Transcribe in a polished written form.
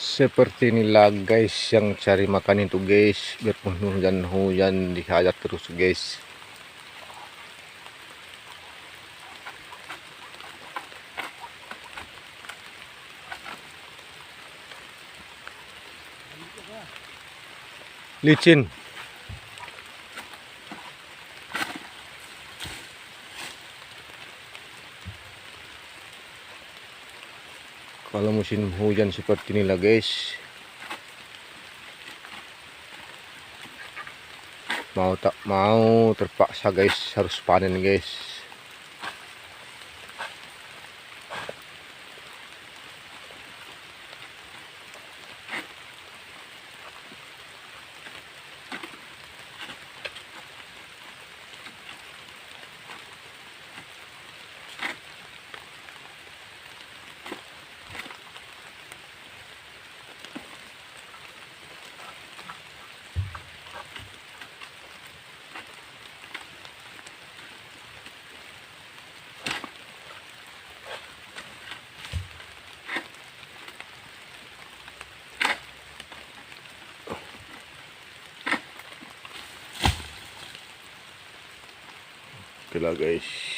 Seperti inilah guys yang cari makan itu guys, biarpun hujan dihajar terus guys. Licin. Kalau musim hujan seperti inilah guys, mau tak mau terpaksa guys harus panen guys. Oke lah guys.